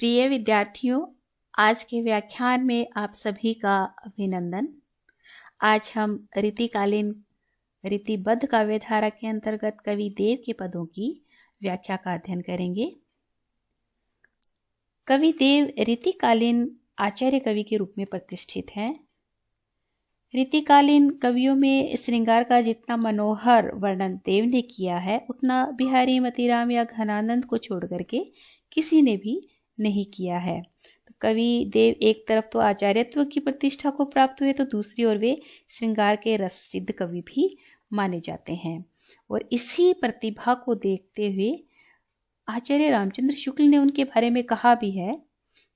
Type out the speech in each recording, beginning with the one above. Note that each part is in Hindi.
प्रिय विद्यार्थियों, आज के व्याख्यान में आप सभी का अभिनंदन। आज हम रीतिकालीन रीतिबद्ध काव्यधारा के अंतर्गत कवि देव के पदों की व्याख्या का अध्ययन करेंगे। कवि देव रीतिकालीन आचार्य कवि के रूप में प्रतिष्ठित हैं। रीतिकालीन कवियों में श्रृंगार का जितना मनोहर वर्णन देव ने किया है, उतना बिहारी, मतीराम या घनानंद को छोड़ करके किसी ने भी नहीं किया है। तो कवि देव एक तरफ तो आचार्यत्व की प्रतिष्ठा को प्राप्त हुए, तो दूसरी ओर वे श्रृंगार के रस सिद्ध कवि भी माने जाते हैं। और इसी प्रतिभा को देखते हुए आचार्य रामचंद्र शुक्ल ने उनके बारे में कहा भी है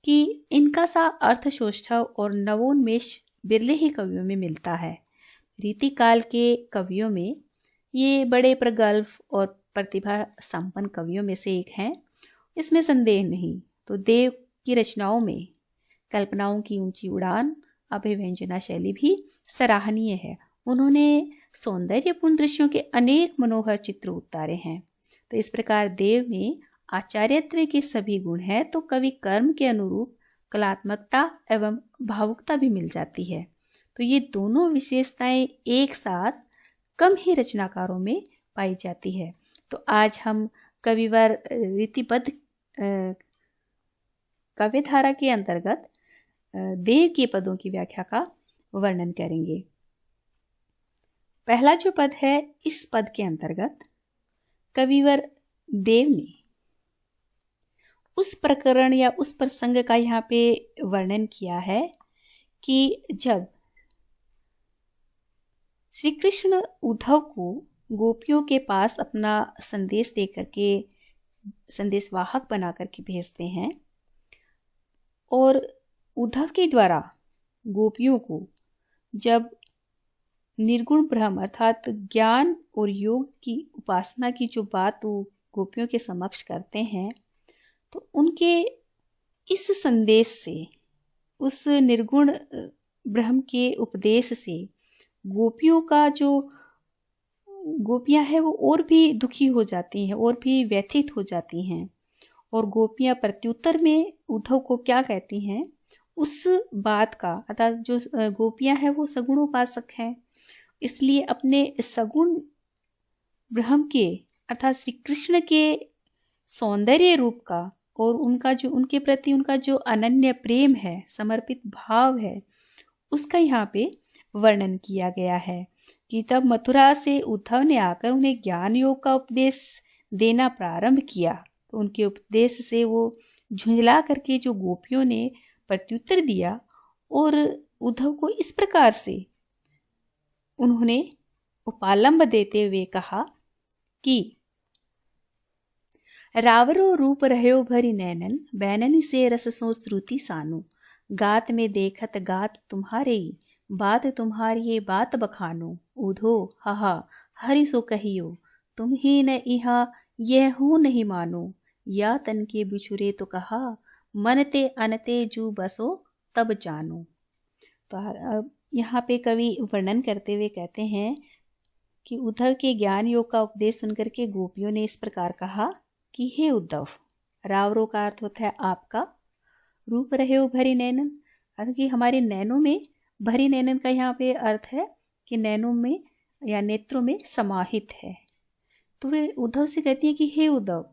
कि इनका सा अर्थशोष्ठव और नवोन्मेष बिरले ही कवियों में मिलता है। रीतिकाल के कवियों में ये बड़े प्रगल्भ और प्रतिभा संपन्न कवियों में से एक हैं, इसमें संदेह नहीं। तो देव की रचनाओं में कल्पनाओं की ऊंची उड़ान, अभिव्यंजना शैली भी सराहनीय है। उन्होंने सौंदर्यपूर्ण दृश्यों के अनेक मनोहर चित्र उतारे हैं। तो इस प्रकार देव में आचार्यत्व के सभी गुण हैं, तो कवि कर्म के अनुरूप कलात्मकता एवं भावुकता भी मिल जाती है। तो ये दोनों विशेषताएं एक साथ कम ही रचनाकारों में पाई जाती है। तो आज हम कविवर रीतिबद्ध काव्यधारा के अंतर्गत देव के पदों की व्याख्या का वर्णन करेंगे। पहला जो पद है, इस पद के अंतर्गत कविवर देव ने उस प्रकरण या उस प्रसंग का यहाँ पे वर्णन किया है कि जब श्री कृष्ण उद्धव को गोपियों के पास अपना संदेश दे करके संदेशवाहक बना करके भेजते हैं और उद्धव के द्वारा गोपियों को जब निर्गुण ब्रह्म अर्थात ज्ञान और योग की उपासना की जो बात वो गोपियों के समक्ष करते हैं, तो उनके इस संदेश से, उस निर्गुण ब्रह्म के उपदेश से गोपियों का जो गोपियां हैं वो और भी दुखी हो जाती हैं और भी व्यथित हो जाती हैं। और गोपियां प्रत्युत्तर में उद्धव को क्या कहती हैं, उस बात का, अर्थात जो गोपियां हैं वो सगुण उपासक हैं, इसलिए अपने सगुण ब्रह्म के अर्थात श्री कृष्ण के सौंदर्य रूप का और उनका जो उनके प्रति उनका जो अनन्य प्रेम है, समर्पित भाव है, उसका यहाँ पे वर्णन किया गया है कि तब मथुरा से उद्धव ने आकर उन्हें ज्ञान योग का उपदेश देना प्रारंभ किया। तो उनके उपदेश से वो झुंझला करके जो गोपियों ने प्रत्युत्तर दिया और उद्धव को इस प्रकार से उन्होंने उपालंब देते हुए कहा कि रावरो रूप रहयो भरी नैनन, बैननी से रस सो श्रुति सानु, गात में देखत गात तुम्हारे, बात तुम्हारी बात बखानो, उधो हाहा हरि सो कहियो, तुम ही न इहा यह हूँ नहीं मानो, या तन के बिछुरे तो कहा, मनते अनते जू बसो तब जानो। तो यहाँ पे कवि वर्णन करते हुए कहते हैं कि उद्धव के ज्ञान योग का उपदेश सुनकर के गोपियों ने इस प्रकार कहा कि हे उद्धव, रावरो का अर्थ होता है आपका, रूप रहे हो भरी नैनन, अर्थ कि हमारे नैनों में, भरी नैनन का यहाँ पे अर्थ है कि नैनों में या नेत्रों में समाहित है। तो वे उद्धव से कहती है कि हे उद्धव,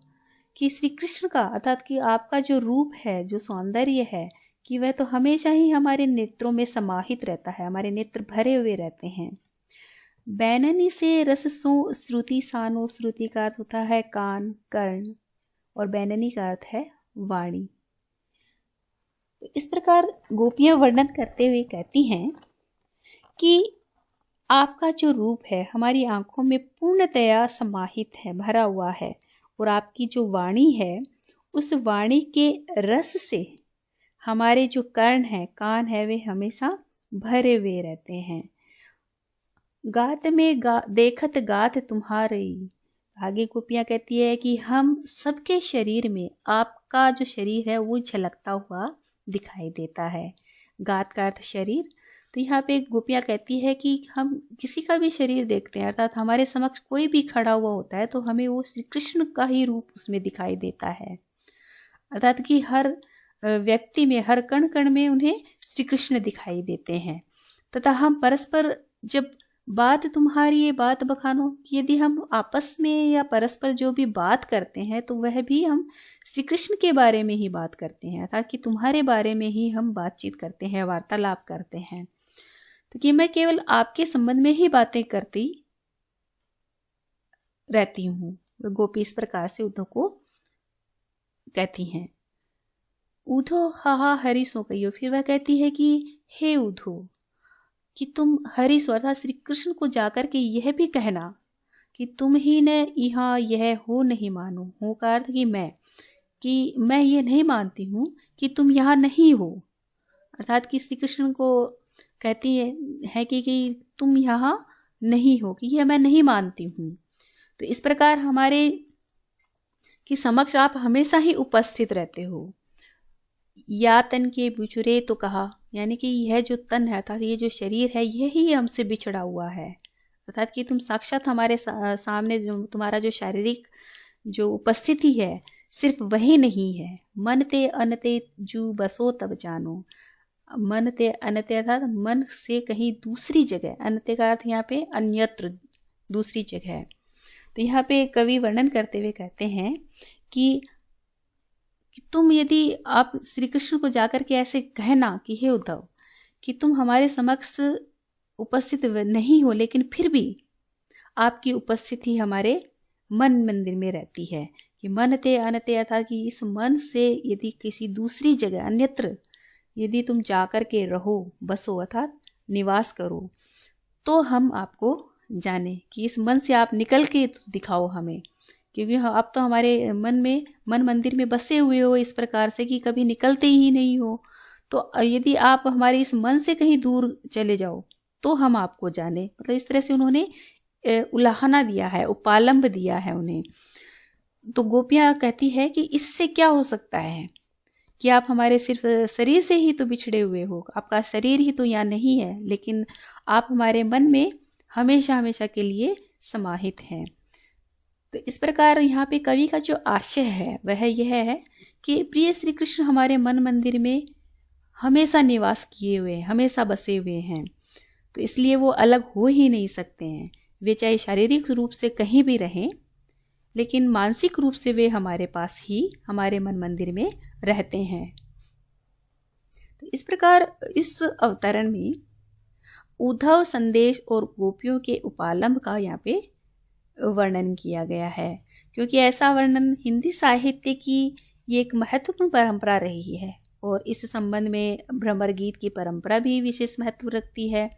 कि श्री कृष्ण का अर्थात कि आपका जो रूप है, जो सौंदर्य है, कि वह तो हमेशा ही हमारे नेत्रों में समाहित रहता है, हमारे नेत्र भरे हुए रहते हैं। बैननी से रससो श्रुति सानो, श्रुति का अर्थ होता है कान, कर्ण, और बैननी का अर्थ है वाणी। इस प्रकार गोपियां वर्णन करते हुए कहती हैं कि आपका जो रूप है हमारी आंखों में पूर्णतया समाहित है, भरा हुआ है, और आपकी जो वाणी है, उस वाणी के रस से हमारे जो कर्ण है, कान है, वे हमेशा भरे हुए रहते हैं। गात में देखत गात तुम्हारी, आगे गोपियां कहती है कि हम सबके शरीर में आपका जो शरीर है वो झलकता हुआ दिखाई देता है। गात का अर्थ शरीर। तो यहाँ पे गोपियां कहती है कि हम किसी का भी शरीर देखते हैं, अर्थात हमारे समक्ष कोई भी खड़ा हुआ होता है, तो हमें वो श्री कृष्ण का ही रूप उसमें दिखाई देता है। अर्थात कि हर व्यक्ति में, हर कण कण में उन्हें श्री कृष्ण दिखाई देते हैं। तथा हम परस्पर जब बात तुम्हारी ये बात बखानो, यदि हम आपस में या परस्पर जो भी बात करते हैं तो वह भी हम श्री कृष्ण के बारे में ही बात करते हैं, ताकि तुम्हारे बारे में ही हम बातचीत करते हैं, वार्तालाप करते हैं। तो कि मैं केवल आपके संबंध में ही बातें करती रहती हूँ। गोपी इस प्रकार से उद्धव को कहती हैं। उद्धव हा हरि सो कहियो। फिर वह कहती है कि हे उद्धव, कि तुम हरि सो अर्थात श्री कृष्ण को जाकर के यह भी कहना कि तुम ही ने यहाँ यह हो नहीं मानो। हो का अर्थ कि मैं ये नहीं मानती हूँ कि तुम यहाँ नहीं हो, अर्थात कि श्री कृष्ण को कहती है कि तुम यहाँ नहीं हो, कि यह मैं नहीं मानती हूँ। तो इस प्रकार हमारे कि समक्ष आप हमेशा ही उपस्थित रहते हो। या तन के बिछुरे तो कहा, यानी कि यह जो तन है अर्थात ये जो शरीर है यही हमसे बिछड़ा हुआ है, अर्थात कि तुम साक्षात हमारे सामने जो तुम्हारा जो शारीरिक जो उपस्थिति है सिर्फ वही नहीं है। मन ते अनते जू बसो तब जानो। मन ते अनते अर्थात मन से कहीं दूसरी जगह, अनते का अर्थ यहाँ पे अन्यत्र, दूसरी जगह। तो यहाँ पे कवि वर्णन करते हुए कहते हैं कि तुम यदि आप श्री कृष्ण को जाकर के ऐसे कहना कि हे उद्धव, कि तुम हमारे समक्ष उपस्थित नहीं हो, लेकिन फिर भी आपकी उपस्थिति हमारे मन मंदिर में रहती है। कि मन ते अनते अर्थात कि इस मन से यदि किसी दूसरी जगह अन्यत्र यदि तुम जाकर के रहो, बसो अर्थात निवास करो, तो हम आपको जाने, कि इस मन से आप निकल के दिखाओ हमें, क्योंकि आप तो हमारे मन मंदिर में बसे हुए हो इस प्रकार से कि कभी निकलते ही नहीं हो। तो यदि आप हमारे इस मन से कहीं दूर चले जाओ तो हम आपको जाने। मतलब इस तरह से उन्होंने उलाहना दिया है, उपालंब दिया है उन्हें। तो गोपियाँ कहती है कि इससे क्या हो सकता है कि आप हमारे सिर्फ शरीर से ही तो बिछड़े हुए हो, आपका शरीर ही तो यहाँ नहीं है, लेकिन आप हमारे मन में हमेशा हमेशा के लिए समाहित हैं। तो इस प्रकार यहाँ पे कवि का जो आशय है वह यह है कि प्रिय श्री कृष्ण हमारे मन मंदिर में हमेशा निवास किए हुए हैं, हमेशा बसे हुए हैं। तो इसलिए वो अलग हो ही नहीं सकते हैं। वे चाहे शारीरिक रूप से कहीं भी रहें, लेकिन मानसिक रूप से वे हमारे पास ही, हमारे मन मंदिर में रहते हैं। तो इस प्रकार इस अवतरण में उद्धव संदेश और गोपियों के उपालंब का यहाँ पे वर्णन किया गया है, क्योंकि ऐसा वर्णन हिंदी साहित्य की ये एक महत्वपूर्ण परंपरा रही है। और इस संबंध में भ्रमर गीत की परंपरा भी विशेष महत्व रखती है।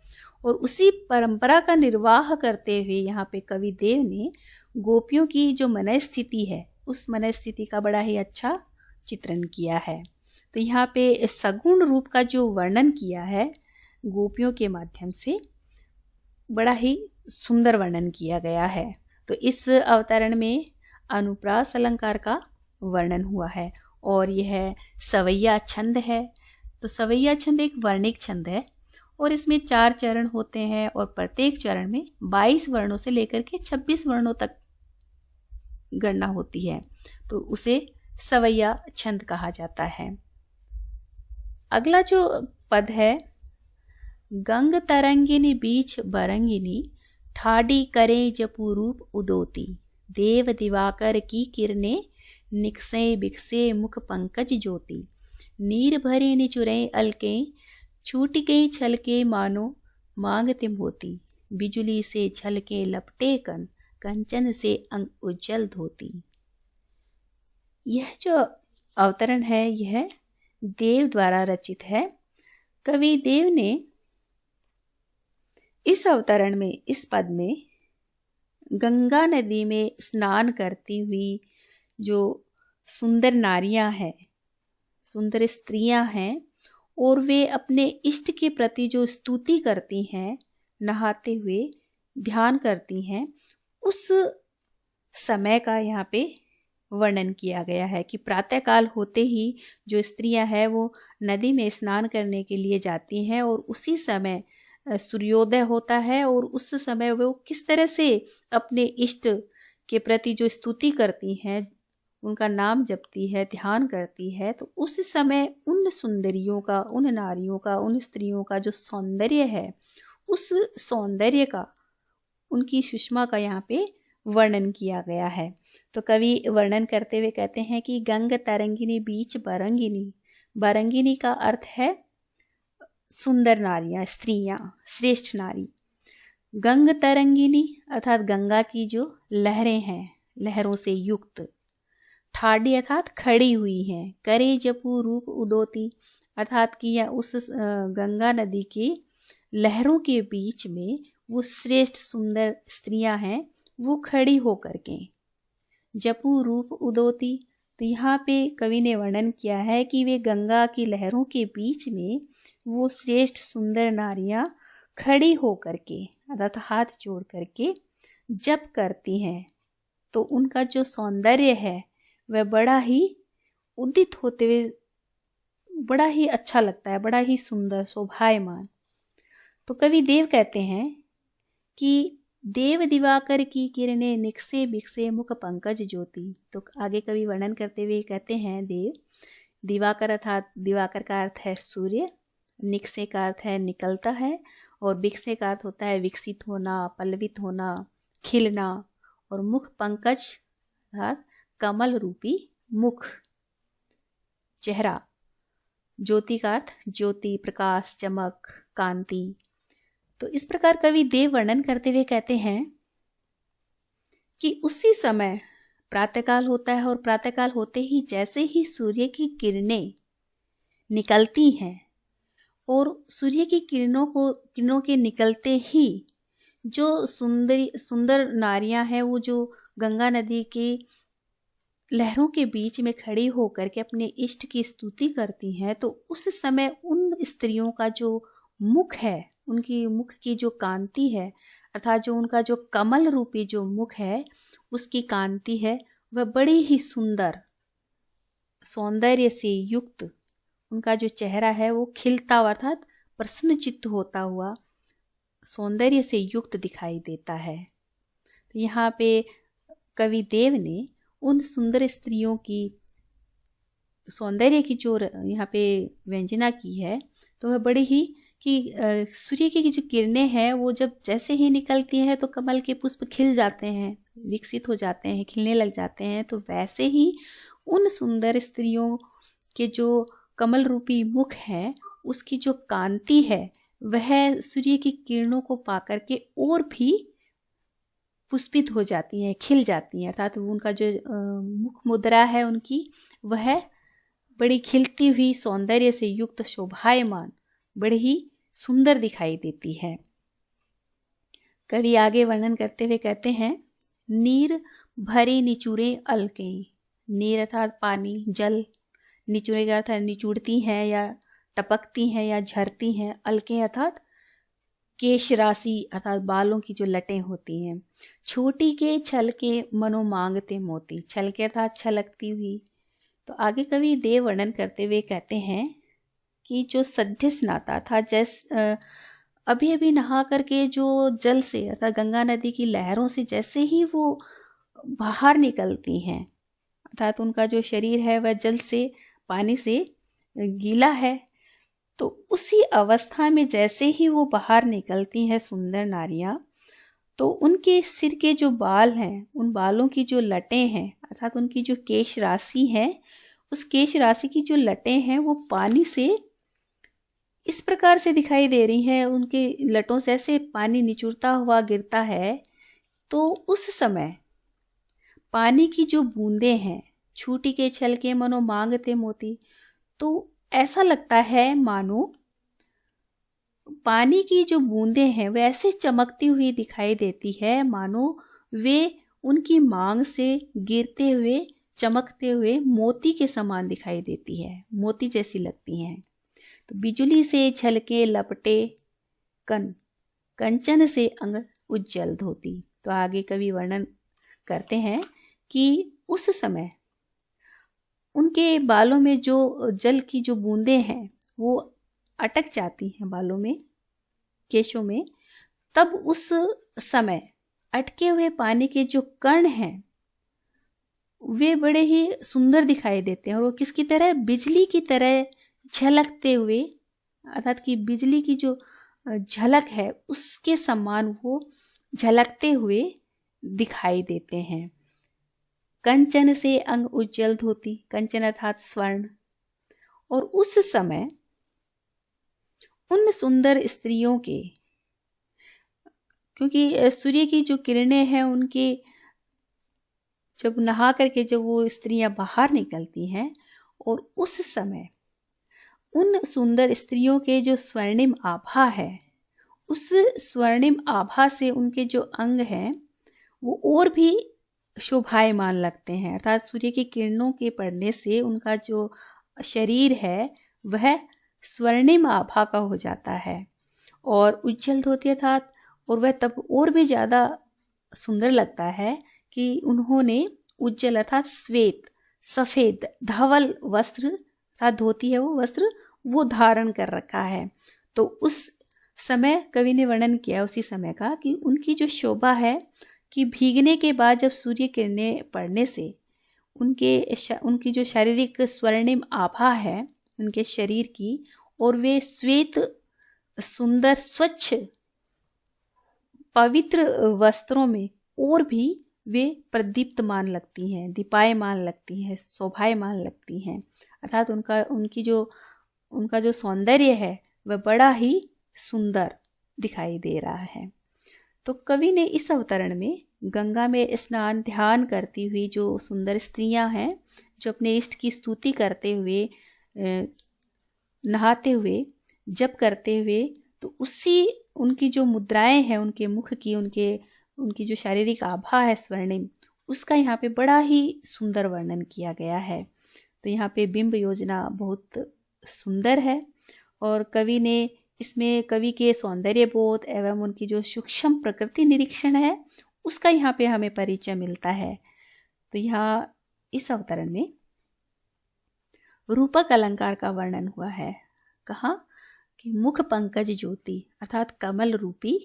और उसी परंपरा का निर्वाह करते हुए यहाँ पे कवि देव ने गोपियों की जो मन स्थिति है उस मन स्थिति का बड़ा ही अच्छा चित्रण किया है। तो यहाँ पे सगुण रूप का जो वर्णन किया है गोपियों के माध्यम से, बड़ा ही सुंदर वर्णन किया गया है। तो इस अवतरण में अनुप्रास अलंकार का वर्णन हुआ है और यह सवैया छंद है। तो सवैया छंद एक वर्णिक छंद है और इसमें 4 चरण होते हैं और प्रत्येक चरण में 22 वर्णों से लेकर के 26 वर्णों तक गणना होती है, तो उसे सवैया छंद कहा जाता है। अगला जो पद है, गंग तरंगिनी बीच बरंगिनी ठाडी करे जपू रूप उदोती, देव दिवाकर की किरने निकसे बिकसे मुख पंकज ज्योति, नीर भरे निचुरे अलके छूट गई छलके मानो मांग तिम होती, बिजुली से छलके लपटे कन कंचन से अंग उज्जल धोती। यह जो अवतरण है यह देव द्वारा रचित है। कवि देव ने इस अवतरण में, इस पद में गंगा नदी में स्नान करती हुई जो सुंदर नारियां हैं, सुंदर स्त्रियां हैं, और वे अपने इष्ट के प्रति जो स्तुति करती हैं, नहाते हुए ध्यान करती हैं, उस समय का यहाँ पे वर्णन किया गया है कि प्रातःकाल होते ही जो स्त्रियां हैं वो नदी में स्नान करने के लिए जाती हैं और उसी समय सूर्योदय होता है और उस समय वो किस तरह से अपने इष्ट के प्रति जो स्तुति करती हैं, उनका नाम जपती है, ध्यान करती है, तो उस समय उन सुंदरियों का, उन नारियों का, उन स्त्रियों का जो सौंदर्य है, उस सौंदर्य का, उनकी सुषमा का यहाँ पे वर्णन किया गया है। तो कवि वर्णन करते हुए कहते हैं कि गंग तरंगिनी बीच बरंगिनी। बरंगिनी का अर्थ है सुंदर नारियां, स्त्रियां, श्रेष्ठ नारी। गंग तरंगिनी अर्थात गंगा की जो लहरें हैं, लहरों से युक्त। ठाडी अर्थात खड़ी हुई हैं। करे जपू रूप उदोती अर्थात कि यह उस गंगा नदी की लहरों के बीच में वो श्रेष्ठ सुंदर स्त्रियां हैं, वो खड़ी होकर के। जपू रूप उदोती, तो यहाँ पे कवि ने वर्णन किया है कि वे गंगा की लहरों के बीच में वो श्रेष्ठ सुंदर नारियां खड़ी होकर के अर्थात हाथ जोड़ करके जप करती हैं। तो उनका जो सौंदर्य है वह बड़ा ही उदित होते हुए बड़ा ही अच्छा लगता है, बड़ा ही सुंदर, शोभायमान। तो कवि देव कहते हैं कि देव दिवाकर की किरणें निकसे बिकसे मुख पंकज ज्योति। तो आगे कवि वर्णन करते हुए कहते हैं देव, दिवाकर अर्थात दिवाकर का अर्थ है सूर्य, निकसे का अर्थ है निकलता है, और बिकसे का अर्थ होता है विकसित होना, पल्लवित होना, खिलना, और मुख पंकज अर्थात कमल रूपी मुख, चेहरा। ज्योति का अर्थ ज्योति, प्रकाश, चमक, कांति। तो इस प्रकार कवि देव वर्णन करते हुए कहते हैं कि उसी समय प्रातःकाल होता है, और प्रातःकाल होते ही जैसे ही सूर्य की किरणें निकलती हैं, और सूर्य की किरणों के निकलते ही जो सुंदर नारियां हैं, वो जो गंगा नदी की लहरों के बीच में खड़ी होकर के अपने इष्ट की स्तुति करती हैं, तो उस समय उन स्त्रियों का जो मुख है, उनकी मुख की जो कांति है, अर्थात जो उनका जो कमल रूपी जो मुख है, उसकी कांति है, वह बड़ी ही सुंदर, सौंदर्य से युक्त, उनका जो चेहरा है वो खिलता हुआ अर्थात प्रसन्नचित्त होता हुआ सौंदर्य से युक्त दिखाई देता है। तो यहाँ पे कवि देव ने उन सुंदर स्त्रियों की सौंदर्य की जो यहाँ पे व्यंजना की है, तो वह बड़ी ही कि सूर्य की जो किरणें हैं वो जब जैसे ही निकलती हैं तो कमल के पुष्प खिल जाते हैं, विकसित हो जाते हैं, खिलने लग जाते हैं। तो वैसे ही उन सुंदर स्त्रियों के जो कमल रूपी मुख है, उसकी जो कांति है वह सूर्य की किरणों को पाकर के और भी पुष्पित हो जाती हैं, खिल जाती हैं। अर्थात उनका जो मुख मुद्रा है उनकी, वह बड़ी खिलती हुई सौंदर्य से युक्त, शोभायमान, बड़ी ही सुंदर दिखाई देती है। कवि आगे वर्णन करते हुए कहते हैं, नीर भरे निचुरे अलके। नीर अर्थात पानी, जल, निचुरे का अर्थात निचुड़ती हैं या टपकती हैं या झरती हैं। अलके अर्थात केश राशि अर्थात बालों की जो लटें होती हैं। छोटी के छल के मनो मांगते मोती। छल के अर्थात छलकती हुई। तो आगे कवि देव वर्णन करते हुए कहते हैं कि जो सद्य स्नाता था, अभी अभी नहा करके जो जल से अर्थात गंगा नदी की लहरों से जैसे ही वो बाहर निकलती हैं, अर्थात उनका जो शरीर है वह जल से, पानी से गीला है, तो उसी अवस्था में जैसे ही वो बाहर निकलती हैं सुंदर नारियां, तो उनके सिर के जो बाल हैं, उन बालों की जो लटें हैं, अर्थात उनकी जो केश राशि है, उस केश राशि की जो लटें हैं वो पानी से इस प्रकार से दिखाई दे रही हैं, उनके लटों से ऐसे पानी निचुड़ता हुआ गिरता है। तो उस समय पानी की जो बूंदें हैं, छूटी के छल के मनो मांगते मोती, तो ऐसा लगता है मानो पानी की जो बूंदें हैं वे ऐसे चमकती हुई दिखाई देती है, मानो वे उनकी मांग से गिरते हुए, चमकते हुए मोती के समान दिखाई देती है, मोती जैसी लगती हैं। तो बिजली से छलके लपटे कंचन से अंग उज्जल धोती। तो आगे कवि वर्णन करते हैं कि उस समय उनके बालों में जो जल की जो बूंदें हैं वो अटक जाती हैं बालों में, केशों में। तब उस समय अटके हुए पानी के जो कण हैं वे बड़े ही सुंदर दिखाई देते हैं और वो किसकी तरह, बिजली की तरह झलकते हुए, अर्थात कि बिजली की जो झलक है उसके समान वो झलकते हुए दिखाई देते हैं। कंचन से अंग उज्जवल होती, कंचन अर्थात स्वर्ण। और उस समय उन सुंदर स्त्रियों के, क्योंकि सूर्य की जो किरणें हैं उनके, जब नहा करके जब वो स्त्रियां बाहर निकलती हैं और उस समय उन सुंदर स्त्रियों के जो स्वर्णिम आभा है, उस स्वर्णिम आभा से उनके जो अंग हैं वो और भी शोभायमान लगते हैं। अर्थात सूर्य की किरणों के पड़ने से उनका जो शरीर है वह स्वर्णिम आभा का हो जाता है और उज्जवल होती, अर्थात और वह तब और भी ज़्यादा सुंदर लगता है कि उन्होंने उज्जवल अर्थात श्वेत, सफ़ेद, धवल वस्त्र अर्थात धोती है वो वस्त्र वो धारण कर रखा है। तो उस समय कवि ने वर्णन किया उसी समय का कि उनकी जो शोभा है कि भीगने के बाद जब सूर्य किरणें पड़ने से उनकी जो शारीरिक स्वर्णिम आभा है उनके शरीर की, और वे श्वेत सुंदर स्वच्छ पवित्र वस्त्रों में और भी वे प्रदीप्तमान लगती हैं, दीपायमान लगती हैं, शोभायमान लगती हैं। अर्थात उनका जो सौंदर्य है वह बड़ा ही सुंदर दिखाई दे रहा है। तो कवि ने इस अवतरण में गंगा में स्नान ध्यान करती हुई जो सुंदर स्त्रियां हैं, जो अपने इष्ट की स्तुति करते हुए, नहाते हुए, जप करते हुए, तो उसी उनकी जो मुद्राएं हैं उनके मुख की, उनकी जो शारीरिक आभा है स्वर्णिम, उसका यहाँ पे बड़ा ही सुंदर वर्णन किया गया है। तो यहाँ पे बिंब योजना बहुत सुंदर है और कवि ने इसमें कवि के सौंदर्य बोध एवं उनकी जो सूक्ष्म प्रकृति निरीक्षण है उसका यहाँ पे हमें परिचय मिलता है। तो यहाँ इस अवतरण में रूपक अलंकार का वर्णन हुआ है। कहाँ कि मुख पंकज ज्योति अर्थात कमल रूपी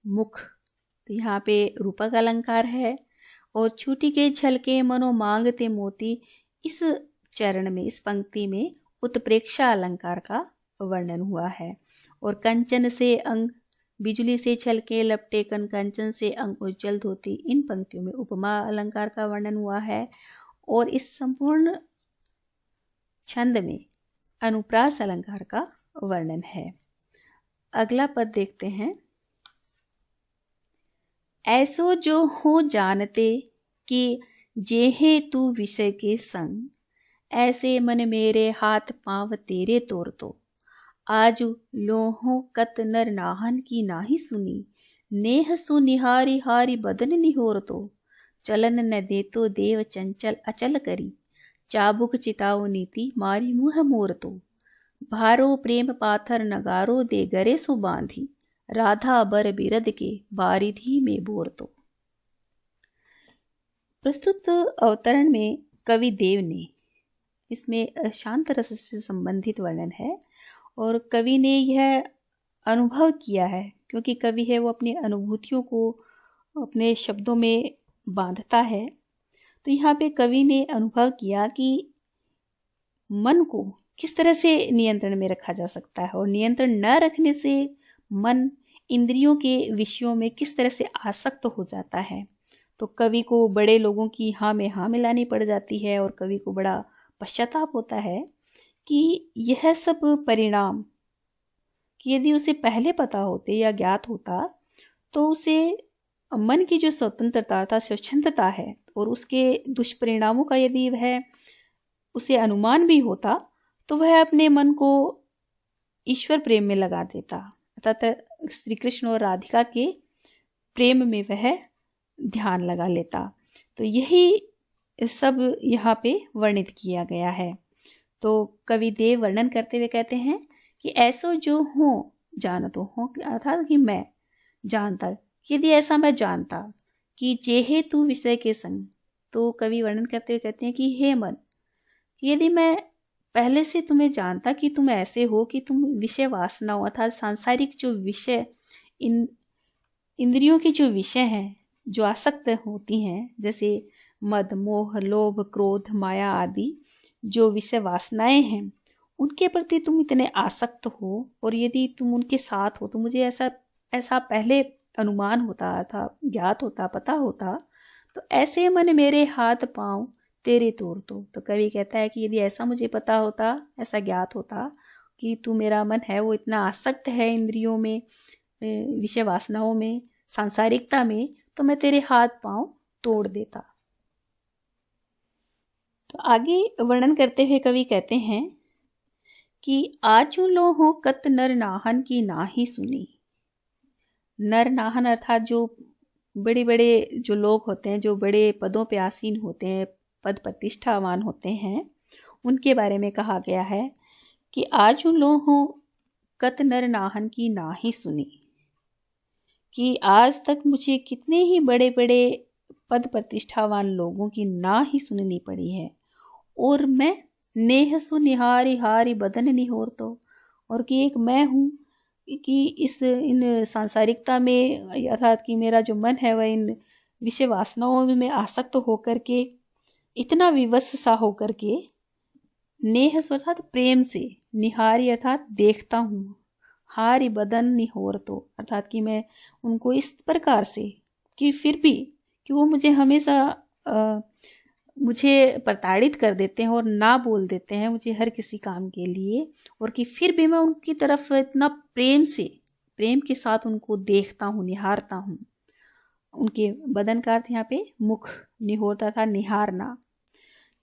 मुख। तो यहाँ पे रूपक अलंकार है और छूटी के झलके मनो मांगते मोती, इस चरण में, इस पंक्ति में उत्प्रेक्षा अलंकार का वर्णन हुआ है। और कंचन से अंग बिजली से छलके लपटे कंचन से अंग उज्जवल होती, इन पंक्तियों में उपमा अलंकार का वर्णन हुआ है। और इस संपूर्ण छंद में अनुप्रास अलंकार का वर्णन है। अगला पद देखते हैं। ऐसो जो हो जानते कि जेहे तू विषय के संग, ऐसे मन मेरे हाथ पांव तेरे तोर तो, आजु लोहो कत नर नाहन की नाही सुनी, नेह सुनिहारी हारी बदन निहोर तो, चलन न देतो देव चंचल अचल करी, चाबुक चिताओ नीति मारी मुह मोर तो, भारो प्रेम पाथर नगारो दे गरे सो बांधी, राधा बर बिरद के बारिधि में बोर तो। प्रस्तुत अवतरण में कवि देव ने, इसमें शांत रस से संबंधित वर्णन है और कवि ने यह अनुभव किया है, क्योंकि कवि है वो अपनी अनुभूतियों को अपने शब्दों में बांधता है। तो यहाँ पे कवि ने अनुभव किया कि मन को किस तरह से नियंत्रण में रखा जा सकता है और नियंत्रण न रखने से मन इंद्रियों के विषयों में किस तरह से आसक्त हो जाता है। तो कवि को बड़े लोगों की हाँ में हाँ मिलानी पड़ जाती है और कवि को बड़ा पश्चाताप होता है कि यह सब परिणाम कि यदि उसे पहले पता होते या ज्ञात होता तो उसे मन की जो स्वतंत्रता था, स्वच्छंदता है, और उसके दुष्परिणामों का यदि वह उसे अनुमान भी होता तो वह अपने मन को ईश्वर प्रेम में लगा देता, अर्थात श्री कृष्ण और राधिका के प्रेम में वह ध्यान लगा लेता। तो यही सब यहाँ पे वर्णित किया गया है। तो कवि देव वर्णन करते हुए कहते हैं कि ऐसो जो हो जानतो हो, अर्थात कि मैं जानता, यदि ऐसा मैं जानता कि जेहे तू विषय के संग, तो कवि वर्णन करते हुए कहते हैं कि हे मन, यदि मैं पहले से तुम्हें जानता कि तुम ऐसे हो कि तुम विषय वासना हो, अर्थात सांसारिक जो विषय, इंद्रियों के जो विषय हैं जो आसक्त होती हैं, जैसे मद मोह लोभ क्रोध माया आदि जो विषय वासनाएं हैं उनके प्रति तुम इतने आसक्त हो, और यदि तुम उनके साथ हो तो मुझे ऐसा ऐसा पहले अनुमान होता था, ज्ञात होता, पता होता, तो ऐसे मन मेरे हाथ पांव तेरे तोड़ तो कवि कहता है कि यदि ऐसा मुझे पता होता, ऐसा ज्ञात होता कि तू मेरा मन है वो इतना आसक्त है इंद्रियों में, विषय वासनाओं में, सांसारिकता में, तो मैं तेरे हाथ पांव तोड़ देता। तो आगे वर्णन करते हुए कवि कहते हैं कि आजू लो हो कत नर नाहन की नाही सुनी। नर नाहन अर्थात जो बड़े बड़े जो लोग होते हैं, जो बड़े पदों पे आसीन होते हैं, पद प्रतिष्ठावान होते हैं, उनके बारे में कहा गया है कि आजू लो हो कत नर नाहन की नाही सुनी, कि आज तक मुझे कितने ही बड़े बड़े पद प्रतिष्ठावान लोगों की ना ही सुननी पड़ी है, और मैं नेह सु निहारी हारी बदन निहोर तो, और कि एक मैं हूँ कि इन सांसारिकता में, अर्थात कि मेरा जो मन है वह इन विषय वासनाओं में आसक्त होकर के, इतना विवश सा होकर के, नेह अर्थात प्रेम से, निहारी अर्थात देखता हूँ, हारी बदन निहोर तो अर्थात कि मैं उनको इस प्रकार से कि फिर भी कि वो मुझे हमेशा मुझे प्रताड़ित कर देते हैं और ना बोल देते हैं मुझे हर किसी काम के लिए, और कि फिर भी मैं उनकी तरफ इतना प्रेम से, प्रेम के साथ उनको देखता हूँ, निहारता हूँ। उनके बदन का अर्थ यहाँ पे मुख, निहोरता था निहारना,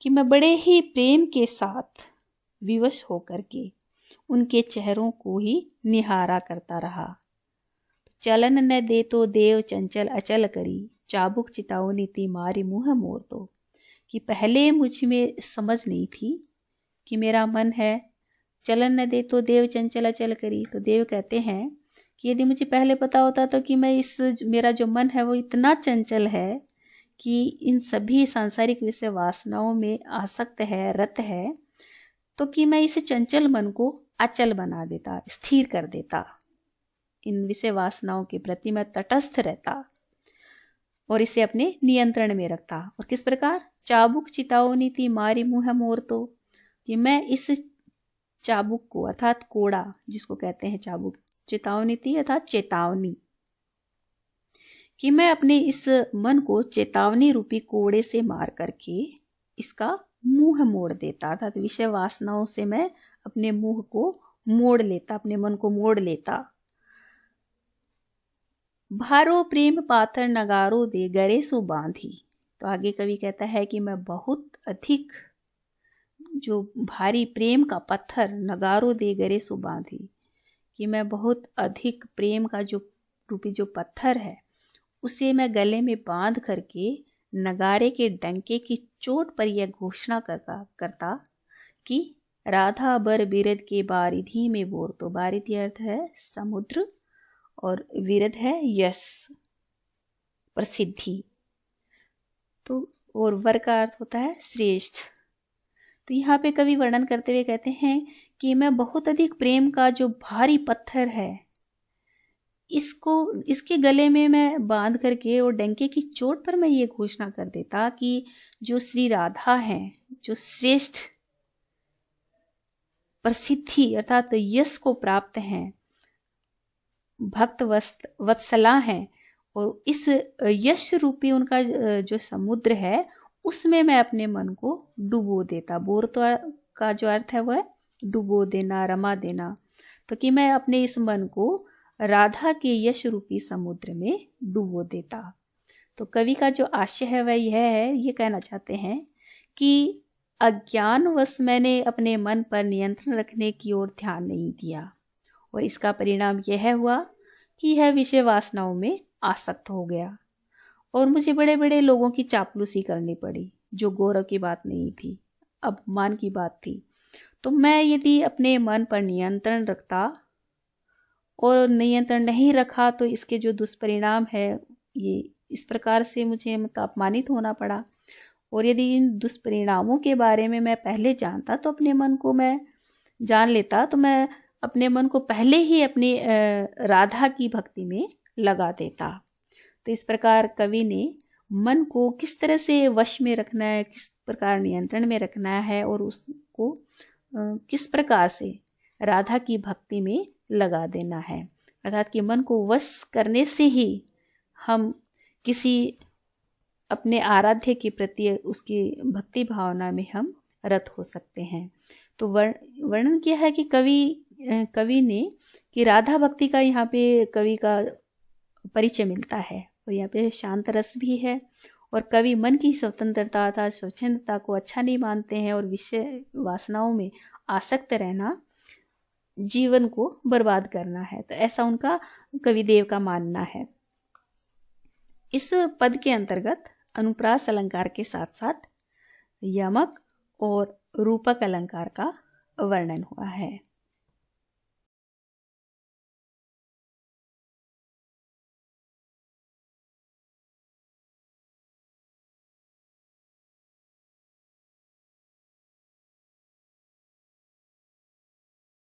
कि मैं बड़े ही प्रेम के साथ विवश होकर के उनके चेहरों को ही निहारा करता रहा। चलन न दे तो देव चंचल अचल करी, चाबुक चिताओ नीति मारी मुँह मोर तो, कि पहले मुझ में समझ नहीं थी कि मेरा मन है। चलन न दे तो देव चंचल अचल करी, तो देव कहते हैं कि यदि मुझे पहले पता होता तो कि मैं मेरा जो मन है वो इतना चंचल है कि इन सभी सांसारिक विषय वासनाओं में आसक्त है, रत है, तो कि मैं इस चंचल मन को अचल बना देता, स्थिर कर देता, इन विषय वासनाओं के प्रति मैं तटस्थ रहता और इसे अपने नियंत्रण में रखता। और किस प्रकार? चाबुक चिताओ नीति मारी मुँह मोर तो, कि मैं इस चाबुक को अर्थात कोड़ा जिसको कहते हैं चाबुक, चिताओ नीति अर्थात चेतावनी, कि मैं अपने इस मन को चेतावनी रूपी कोड़े से मार करके इसका मुंह मोड़ देता, अर्थात विषय वासनाओं से मैं अपने मुंह को मोड़ लेता, अपने मन को मोड़ लेता। भारो प्रेम पाथर नगारो दे गरे सो बांधी, तो आगे कवि कहता है कि मैं बहुत अधिक जो भारी प्रेम का पत्थर नगारो दे गरे सो बांधी, कि मैं बहुत अधिक प्रेम का जो रूपी जो पत्थर है उसे मैं गले में बांध करके नगारे के डंके की चोट पर यह घोषणा करता कि राधा बर बिरद के बारिधि में बोर, तो बारिधि अर्थ है समुद्र और विरद है यश, प्रसिद्धि, तो और वर का अर्थ होता है श्रेष्ठ। तो यहाँ पे कवि वर्णन करते हुए कहते हैं कि मैं बहुत अधिक प्रेम का जो भारी पत्थर है इसके गले में मैं बांध करके और डंके की चोट पर मैं ये घोषणा कर देता कि जो श्री राधा हैं, जो श्रेष्ठ प्रसिद्धि अर्थात यश को प्राप्त हैं, भक्त वत्सला हैं, और इस यश रूपी उनका जो समुद्र है उसमें मैं अपने मन को डुबो देता। बोर तो का जो अर्थ है वह डुबो देना, रमा देना, तो कि मैं अपने इस मन को राधा के यश रूपी समुद्र में डुबो देता। तो कवि का जो आशय है वह यह है, ये कहना चाहते हैं कि अज्ञानवश मैंने अपने मन पर नियंत्रण रखने की ओर ध्यान नहीं दिया, और इसका परिणाम यह हुआ कि यह विषय वासनाओं में आसक्त हो गया, और मुझे बड़े बड़े लोगों की चापलूसी करनी पड़ी, जो गौरव की बात नहीं थी, अपमान की बात थी। तो मैं यदि अपने मन पर नियंत्रण रखता और नियंत्रण नहीं रखा तो इसके जो दुष्परिणाम है ये इस प्रकार से मुझे अपमानित होना पड़ा। और यदि इन दुष्परिणामों के बारे में मैं पहले जानता तो अपने मन को मैं जान लेता, तो मैं अपने मन को पहले ही अपनी राधा की भक्ति में लगा देता। तो इस प्रकार कवि ने को किस तरह से वश में रखना है, किस प्रकार नियंत्रण में रखना है और उसको किस प्रकार से राधा की भक्ति में लगा देना है। अर्थात कि मन को वश करने से ही हम किसी अपने आराध्य के प्रति उसकी भक्ति भावना में हम रत हो सकते हैं। तो वर्णन किया है कि कवि ने कि राधा भक्ति का यहाँ पे कवि का परिचय मिलता है और यहाँ पे शांत रस भी है। और कवि मन की स्वतंत्रता अर्थात स्वच्छंदता को अच्छा नहीं मानते हैं और विषय वासनाओं में आसक्त रहना जीवन को बर्बाद करना है। तो ऐसा उनका कविदेव का मानना है। इस पद के अंतर्गत अनुप्रास अलंकार के साथ साथ यमक और रूपक अलंकार का वर्णन हुआ है।